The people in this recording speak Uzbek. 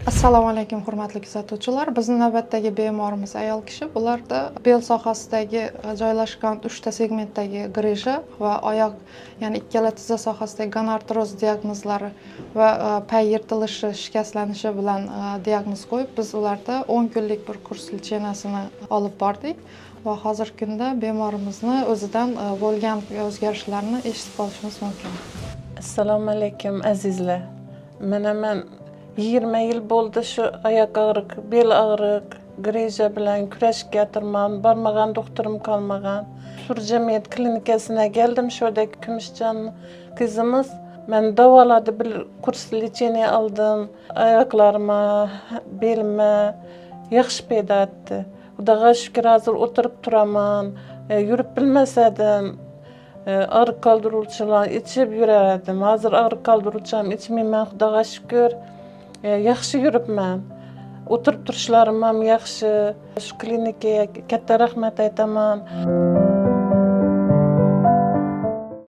Assalomu alaykum hurmatli kuzatuvchilar. Bizning navbatdagi bemorimiz ayol kishi. Bularda bel sohasidagi joylashgan 3 ta segmentdagi grija va oyoq, ya'ni ikkala tizza sohasidagi gonartroz diagnozlari va pay yirtilishi, shikastlanishi bilan diagnoz qo'yib, biz ularda 10 kunlik bir kurs licheniyasini olib bordik va hozirgi kunda bemorimizni o'zidan bo'lgan o'zgarishlarni eshitib qolishimiz mumkin. Assalomu alaykum azizlar. Men 20 yil bo'ldi shu oyoq og'riq, bel og'riq, grija bilan kurashga turman, bormagan doktorim qolmagan. Surjamiyat klinikasına geldim, şurada Kümüşcan kızımız. Ben davalады, bir kurs lечение aldım. Ayaklarıma, belime yaxşı payda etdi. Xudoga şükür hazır oturup turaman, yürüp bilmesedim. Ağrı kaldırıcılar içip yürerdim. Hazır ağrı kaldırıcım içmeymen, Xudoga şükür. Yaxşı yürüpmen. Oturup turuşlarım yaxşı. Şu klinikaya katta rahmet aytaman.